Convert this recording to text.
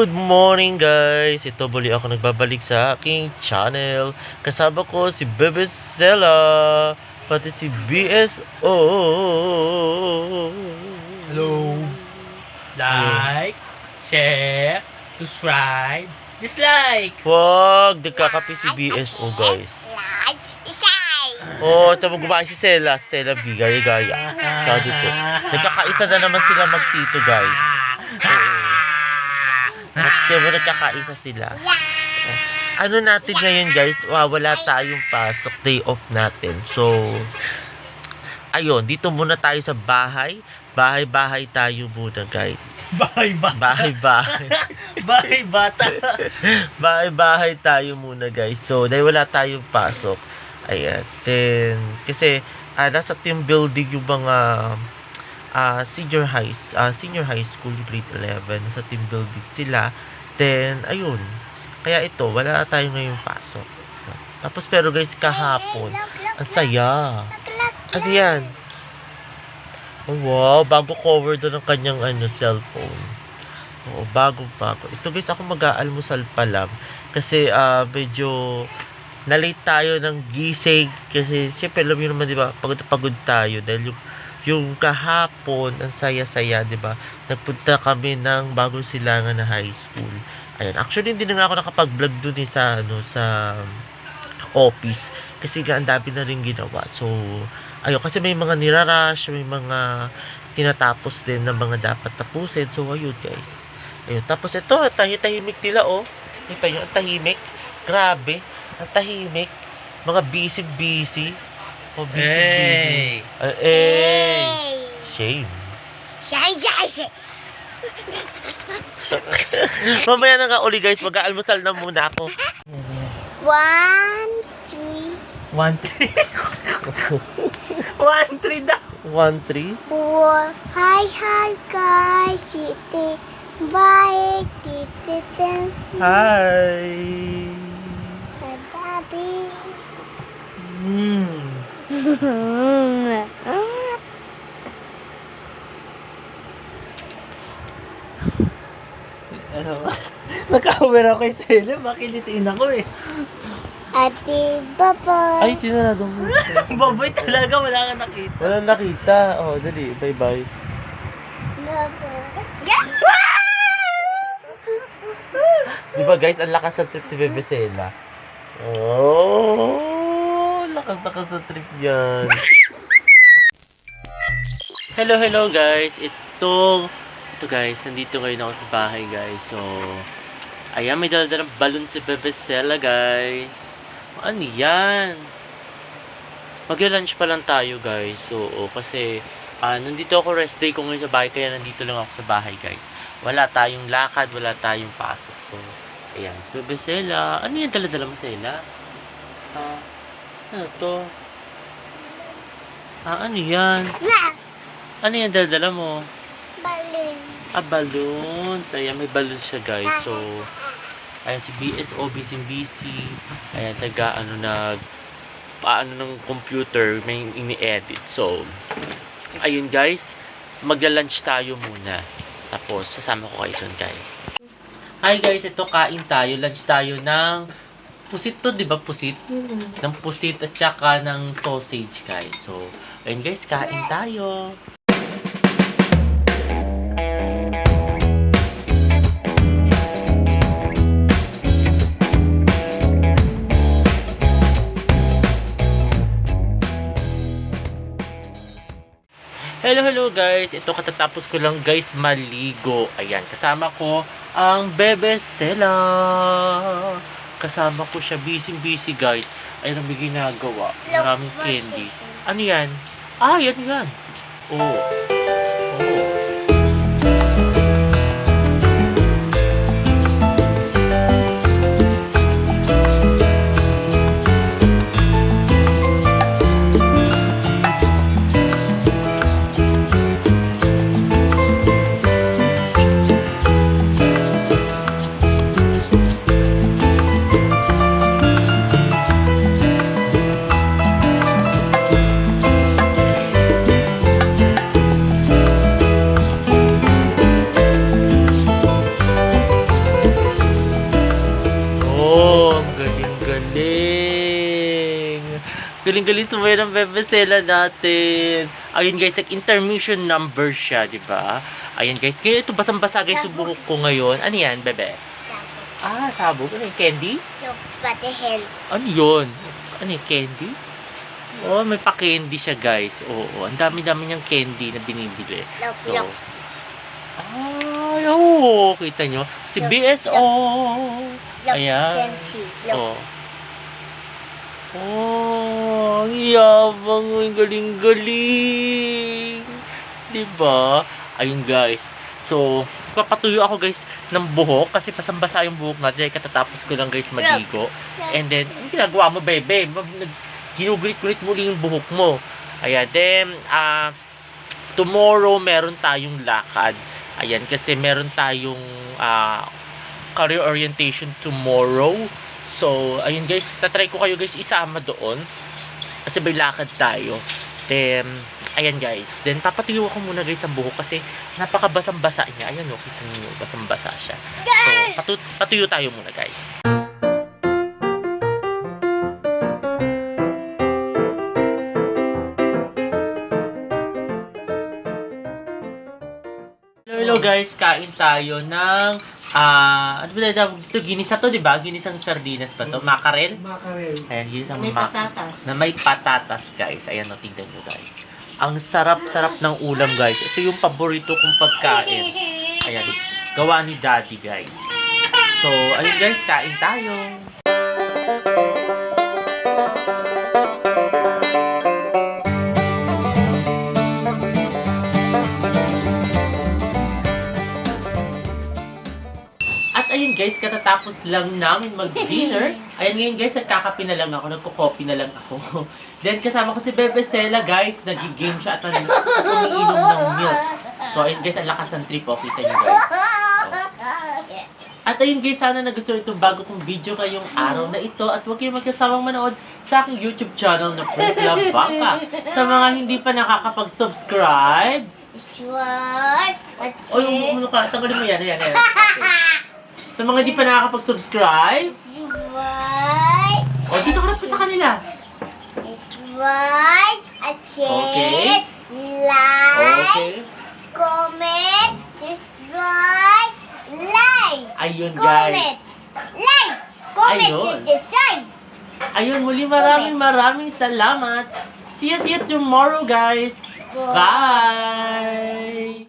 Good morning guys! Ito muli ako nagbabalik sa aking channel. Kasama ko si Bebe Sela, pati si BSO. Hello. Like, share, subscribe, dislike. Wag, nagkakape si BSO guys. Oh, ito mo gumain si Sela. Sela B, gaya-gaya. Sabi ko. Nagkakaisa na naman sila magtito guys. Diba nagkakaisa sila? Ano natin ngayon guys? Wala tayong pasok. Day off natin. So, ayun. Dito muna tayo sa bahay. Bahay-bahay tayo muna guys. Bahay-bata. Bahay-bahay. Bahay-bata. Bahay-bahay tayo muna guys. So, dahil wala tayong pasok. Ayan. Then, kasi, nasa team building yung mga senior high school grade 11 sa team building sila. Then ayun, kaya ito wala tayo ngayong pasok. Tapos pero guys, kahapon ang saya. Ano yan? Oh, wow, bago cover doon ng kanyang cellphone. Oo, bago. Ito guys, ako mag-aalmusal pa lang kasi medyo na-late tayo ng gising kasi syempre alam niyo naman 'di ba, pagod tayo dahil yung kahapon, ang saya-saya, 'di ba? Nagpunta kami ng bagong silangan na high school. Ayun, actually hindi na nga ako nakapag-vlog dun sa office kasi nga ang dami na rin ginawa. So, ayun, kasi may mga nirarush, may mga tinatapos din na mga dapat tapusin. So, ayun guys. Ayun, tapos ito, tahimik nila oh. Kita nyo, ang tahimik. Grabe, ang tahimik. Mga busy. Oh, busy. Shame. Mamaya na nga uli guys, mag-aalmusal na muna ako. 1, 3, 1-3 daw. 1-3. 4. Hi guys. Titi. Bye. Titi Tensi. Hi. Kadabi. Ano? Nag-cover ako kay Sela, makilitiin ako eh. Ate Baba. Ay, sinarado mo. Baboy talaga, wala kang nakita. Wala nakita. Oh, dali. Bye-bye. Baba. Di ba guys, ang lakas ng trip ni Bebe Sela. Oh, lakas ng trip yan. Hello guys. Ito guys, nandito ngayon ako sa bahay guys. So, ayan, may dala-dalang balon si Bebe Sela guys. Ano yan? Mag-lunch pa lang tayo guys. So, kasi nandito ako, rest day ko ngayon sa bahay, kaya nandito lang ako sa bahay guys. Wala tayong lakad, wala tayong pasok. So, ayan, Bebe Sela. Ano yan dala-dala mo, Sela? Ano to? Ano yan? Ano yan dala-dala mo? Balin. Balloon. So, ayan, may balloon siya guys. So, ayan, si BSO, busy. Ayan, paano ng computer, may ini-edit. So, ayun guys, magla-lunch tayo muna. Tapos, sasama ko kayo dun guys. Hi guys, ito kain tayo. Lunch tayo ng pusit to, di ba pusit? Ng pusit at saka ng sausage guys. So, ayun guys, kain tayo. Hello guys, ito katatapos ko lang guys maligo. Ayan, kasama ko ang Bebe Sela. Kasama ko siya, busy guys. Ayun ang may ginagawa. Maraming candy. Ano yan? Yan. Oh. galing. Galing-galing sumayo ng Bebe Sela natin. Ayun guys, intermission number siya, di ba? Ayun guys, ngayon ito basang-basa guys yung buhok ko ngayon. Ano yan, Bebe? Sabog. Ano yung candy? Look, pati health. Ano yun? Ano yung candy? Oh, may pa-candy siya guys. Oo, ang dami-dami niyang candy na binibili. Look, So, look. ay, oo, kita nyo. Si Look, BSO. Look, Ayan. can see. Look. Ang yabang, ang galing-galing. Diba? Ayun guys. So, papatuyo ako guys ng buhok kasi pasang-basa yung buhok natin. Katatapos ko lang guys maligo. And then, ang ginagawa mo, bebe? Ginugulit-gulit mo yung buhok mo. Ayan. Then, tomorrow meron tayong lakad. Ayan, kasi meron tayong career orientation tomorrow. So, ayun guys, tatry ko kayo guys isama doon. Kasi may lakad tayo. Then, ayan guys. Then, papatuyo ako muna guys ang buhok kasi napakabasang-basa niya. Ayan o, kita niyo, basang-basa siya. So, patuyo tayo muna guys. Hello guys, kain tayo ng ano ba tawag dito? Ginisa to, di ba? Ginisang sardinas pa to? Mackerel? Makarel. Ayan, ginisang May patatas. na may patatas guys. Ayan o, tignan nyo guys. Ang sarap-sarap ng ulam guys. Ito yung paborito kong pagkain. Ayan, gawa ni Daddy guys. So, ayun guys, kain tayo. At ayun guys, katatapos lang namin mag-dinner. Ayan ngayon guys, nagkakape na lang ako, nagko-coffee na lang ako. Then kasama ko si Bebe Sela guys, nag-game siya at umiinom ng milk. So ayun guys, ang lakas ng trip, kita niyo guys. At ayun guys, sana nagustuhan itong bago kong video ngayong araw na ito. At huwag kayong magkasawang manood sa aking YouTube channel na First Love Bangka. Sa mga hindi pa nakakapag-subscribe. Sure. Oy, ano ka? Tanggalin mo yan. Ayan. Okay. Sa mga di pa nakakapag-subscribe. Right. O, dito ka na sa kanila. It's right. A Okay. Like. Okay. Comment. Subscribe. Like. Ayun, guys. Comment. Like. Comment Ayun. to decide. Ayun, muli maraming salamat. See you tomorrow, guys. Bye!